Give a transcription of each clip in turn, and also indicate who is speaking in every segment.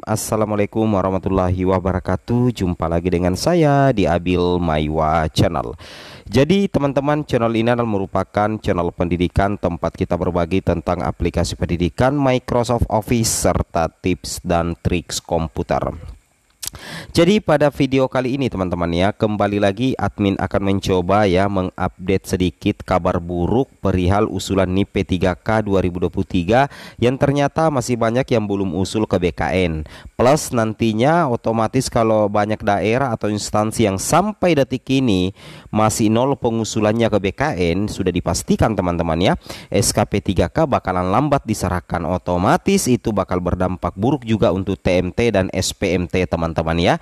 Speaker 1: Assalamualaikum warahmatullahi wabarakatuh. Jumpa lagi dengan saya di Abil Maiwa Channel. Jadi teman-teman, channel ini adalah merupakan channel pendidikan tempat kita berbagi tentang aplikasi pendidikan Microsoft Office serta tips dan triks komputer. Jadi pada video kali ini teman-teman ya, kembali lagi admin akan mencoba ya mengupdate sedikit kabar buruk perihal usulan NIP P3K 2023 yang ternyata masih banyak yang belum usul ke BKN. Plus nantinya otomatis kalau banyak daerah atau instansi yang sampai detik ini masih nol pengusulannya ke BKN, sudah dipastikan teman-teman ya, SKP 3K bakalan lambat diserahkan. Otomatis itu bakal berdampak buruk juga untuk TMT dan SPMT teman-teman ya.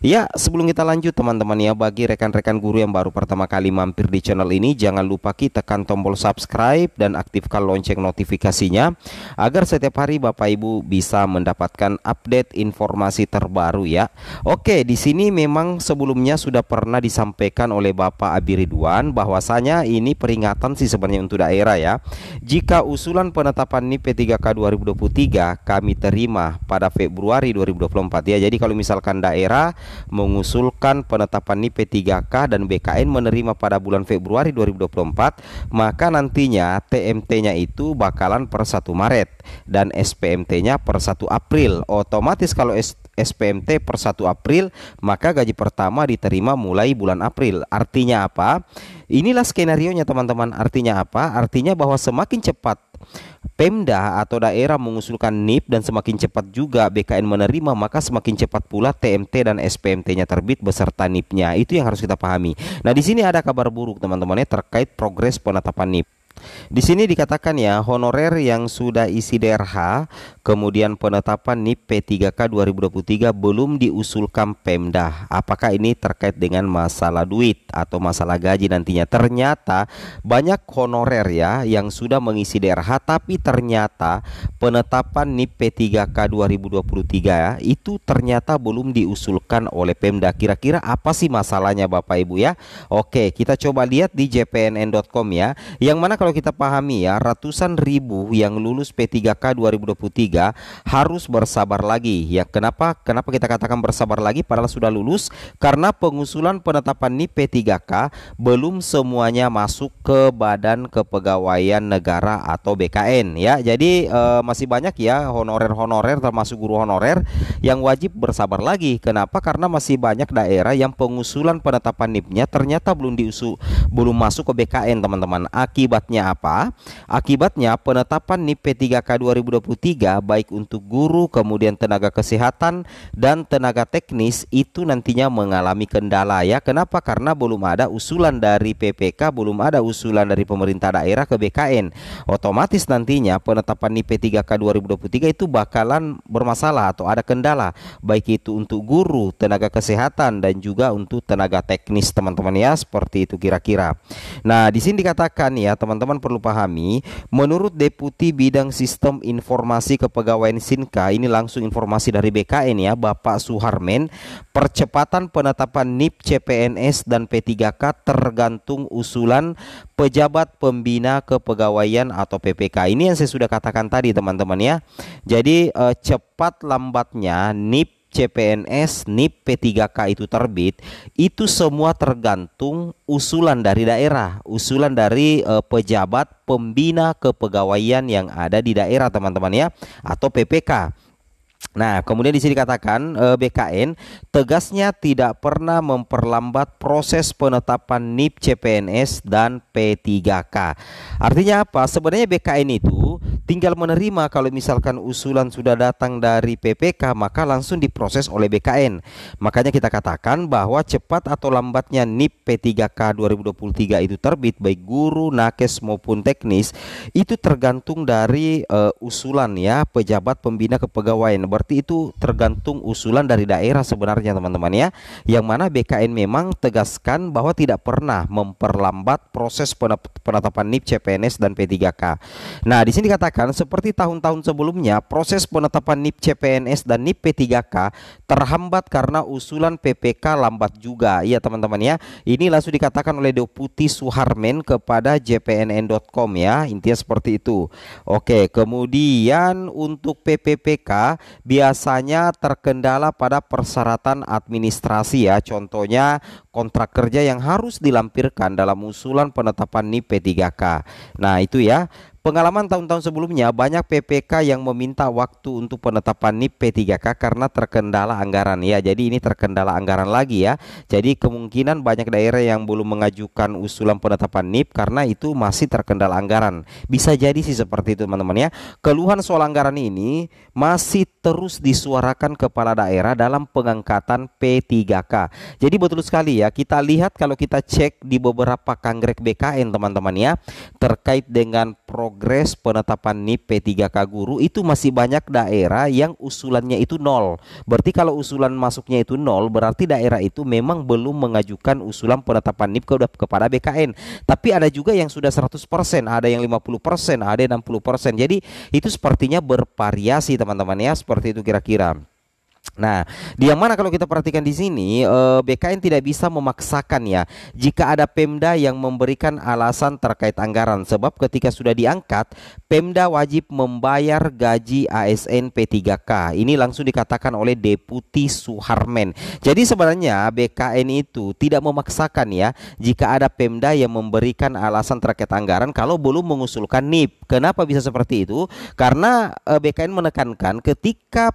Speaker 1: Ya, sebelum kita lanjut teman-teman ya, bagi rekan-rekan guru yang baru pertama kali mampir di channel ini, jangan lupa tekan tombol subscribe dan aktifkan lonceng notifikasinya agar setiap hari Bapak Ibu bisa mendapatkan update informasi terbaru ya. Oke, di sini memang sebelumnya sudah pernah disampaikan oleh Bapak Abi Ridwan bahwasanya ini peringatan sih sebenarnya untuk daerah ya. Jika usulan penetapan NIP P3K 2023 kami terima pada Februari 2024 ya. Jadi kalau misalkan daerah mengusulkan penetapan NIP P3K dan BKN menerima pada bulan Februari 2024, maka nantinya TMT-nya itu bakalan per 1 Maret dan SPMT-nya per 1 April. Otomatis kalau SPMT per 1 April, maka gaji pertama diterima mulai bulan April. Artinya apa? Inilah skenarionya teman-teman. Artinya apa? Artinya bahwa semakin cepat Pemda atau daerah mengusulkan NIP dan semakin cepat juga BKN menerima, maka semakin cepat pula TMT dan SPMT-nya terbit beserta NIP-nya. Itu yang harus kita pahami. Nah, di sini ada kabar buruk teman-teman ya terkait progres penetapan NIP. Di sini dikatakan ya, honorer yang sudah isi DRH kemudian penetapan NIP P3K 2023 belum diusulkan Pemda. Apakah ini terkait dengan masalah duit atau masalah gaji nantinya? Ternyata banyak honorer ya yang sudah mengisi DRH tapi ternyata penetapan NIP P3K 2023 ya, itu ternyata belum diusulkan oleh Pemda. Kira-kira apa sih masalahnya Bapak Ibu ya? Oke, kita coba lihat di jpnn.com ya. Yang mana kalau kita pahami ya, ratusan ribu yang lulus P3K 2023 harus bersabar lagi ya. Kenapa kita katakan bersabar lagi padahal sudah lulus? Karena pengusulan penetapan NIP P3K belum semuanya masuk ke Badan Kepegawaian Negara atau BKN ya. Jadi masih banyak ya honorer-honorer termasuk guru honorer yang wajib bersabar lagi. Kenapa? Karena masih banyak daerah yang pengusulan penetapan NIP-nya ternyata belum masuk ke BKN teman-teman. Akibatnya apa? Akibatnya penetapan NIP P3K 2023 baik untuk guru, kemudian tenaga kesehatan dan tenaga teknis itu nantinya mengalami kendala ya. Kenapa? Karena belum ada usulan dari PPK, belum ada usulan dari pemerintah daerah ke BKN. Otomatis nantinya penetapan NIP P3K 2023 itu bakalan bermasalah atau ada kendala baik itu untuk guru, tenaga kesehatan dan juga untuk tenaga teknis teman-teman ya. Seperti itu kira-kira. Nah, di sini dikatakan ya, teman-teman perlu pahami, menurut Deputi Bidang Sistem Informasi Kepegawaian Sinka, ini langsung informasi dari BKN ya, Bapak Suharmen, percepatan penetapan NIP CPNS dan P3K tergantung usulan pejabat pembina kepegawaian atau PPK. Ini yang saya sudah katakan tadi teman-teman ya. Jadi cepat lambatnya NIP CPNS, NIP P3K itu terbit, itu semua tergantung usulan dari daerah, usulan dari pejabat pembina kepegawaian yang ada di daerah teman-teman ya, atau PPK. Nah, kemudian di sini dikatakan BKN tegasnya tidak pernah memperlambat proses penetapan NIP CPNS dan P3K. Artinya apa? Sebenarnya BKN itu tinggal menerima kalau misalkan usulan sudah datang dari PPK maka langsung diproses oleh BKN. Makanya kita katakan bahwa cepat atau lambatnya NIP P3K 2023 itu terbit baik guru, nakes maupun teknis itu tergantung dari usulan ya pejabat pembina kepegawaian. Berarti itu tergantung usulan dari daerah sebenarnya teman-teman ya. Yang mana BKN memang tegaskan bahwa tidak pernah memperlambat proses penetapan NIP CPNS dan P3K. Nah, di sini dikatakan seperti tahun-tahun sebelumnya proses penetapan NIP CPNS dan NIP P3K terhambat karena usulan PPK lambat juga. Iya teman-teman ya. Ini langsung dikatakan oleh Deputi Suharmen kepada jpnn.com ya. Intinya seperti itu. Oke, kemudian untuk PPPK biasanya terkendala pada persyaratan administrasi ya. Contohnya kontrak kerja yang harus dilampirkan dalam usulan penetapan NIP P3K. Nah, itu ya. Pengalaman tahun-tahun sebelumnya banyak PPK yang meminta waktu untuk penetapan NIP P3K karena terkendala anggaran ya. Jadi ini terkendala anggaran lagi ya. Jadi kemungkinan banyak daerah yang belum mengajukan usulan penetapan NIP karena itu masih terkendala anggaran. Bisa jadi sih seperti itu teman-teman ya. Keluhan soal anggaran ini masih terus disuarakan kepala daerah dalam pengangkatan P3K. Jadi betul sekali ya, kita lihat kalau kita cek di beberapa kangrek BKN teman-teman ya, terkait dengan progres penetapan NIP P3K guru itu masih banyak daerah yang usulannya itu nol. Berarti kalau usulan masuknya itu nol, berarti daerah itu memang belum mengajukan usulan penetapan NIP kepada BKN. Tapi ada juga yang sudah 100%, ada yang 50%, ada yang 60%. Jadi itu sepertinya bervariasi teman-teman ya, seperti itu kira-kira. Nah, di yang mana kalau kita perhatikan di sini BKN tidak bisa memaksakan ya jika ada Pemda yang memberikan alasan terkait anggaran, sebab ketika sudah diangkat Pemda wajib membayar gaji ASN P3K. Ini langsung dikatakan oleh Deputi Suharmen. Jadi sebenarnya BKN itu tidak memaksakan ya jika ada Pemda yang memberikan alasan terkait anggaran kalau belum mengusulkan NIP. Kenapa bisa seperti itu? Karena BKN menekankan ketika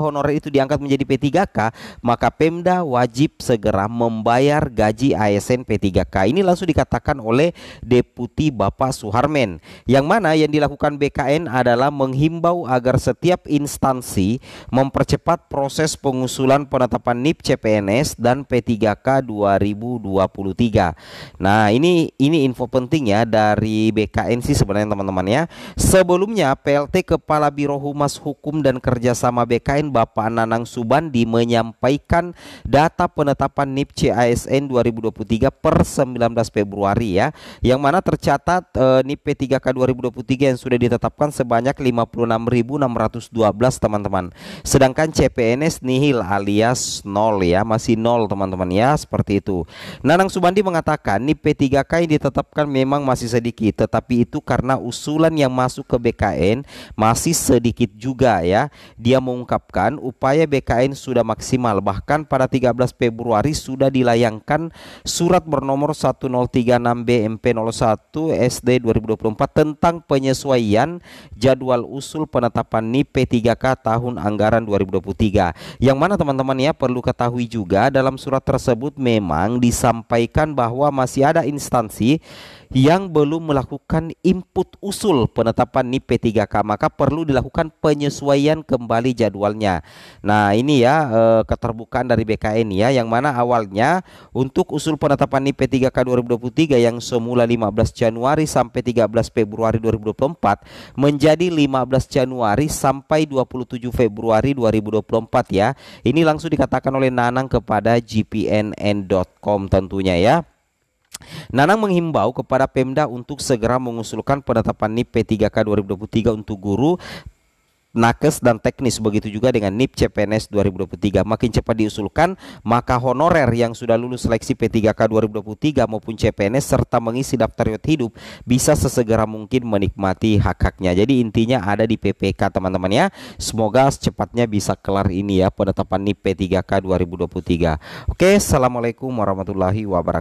Speaker 1: honorer itu diangkat menjadi P3K, maka Pemda wajib segera membayar gaji ASN P3K. Ini langsung dikatakan oleh Deputi Bapak Suharmen. Yang mana yang dilakukan BKN adalah menghimbau agar setiap instansi mempercepat proses pengusulan penetapan NIP CPNS dan P3K 2023. Nah, ini info penting ya dari BKN sih sebenarnya teman-teman ya. Sebelumnya PLT Kepala Biro Humas Hukum dan Kerjasama BKN Bapak Nanang Subandi menyampaikan data penetapan NIP CASN 2023 per 19 Februari ya, yang mana tercatat NIP P3K 2023 yang sudah ditetapkan sebanyak 56.612 teman-teman. Sedangkan CPNS nihil alias nol ya, masih nol teman-teman ya, seperti itu. Nanang Subandi mengatakan NIP P3K yang ditetapkan memang masih sedikit, tetapi itu karena usulan yang masuk ke BKN masih sedikit juga ya. Dia mengungkapkan upaya BKN sudah maksimal, bahkan pada 13 Februari sudah dilayangkan surat bernomor 1036 BMP01 SD 2024 tentang penyesuaian jadwal usul penetapan NIP P3K tahun anggaran 2023. Yang mana teman-teman ya perlu ketahui juga dalam surat tersebut memang disampaikan bahwa masih ada instansi yang belum melakukan input usul penetapan NIP P3K, maka perlu dilakukan penyesuaian kembali jadwalnya. Nah, ini ya keterbukaan dari BKN ya, yang mana awalnya untuk usul penetapan NIP P3K 2023 yang semula 15 Januari sampai 13 Februari 2024 menjadi 15 Januari sampai 27 Februari 2024 ya. Ini langsung dikatakan oleh Nanang kepada GPNN.com tentunya ya. Nanang menghimbau kepada Pemda untuk segera mengusulkan penetapan NIP P3K 2023 untuk guru, nakes dan teknis, begitu juga dengan NIP CPNS 2023. Makin cepat diusulkan, maka honorer yang sudah lulus seleksi P3K 2023 maupun CPNS serta mengisi daftar riwayat hidup bisa sesegera mungkin menikmati hak-haknya. Jadi intinya ada di PPK teman-teman ya. Semoga secepatnya bisa kelar ini ya penetapan NIP P3K 2023. Oke, assalamualaikum warahmatullahi wabarakatuh.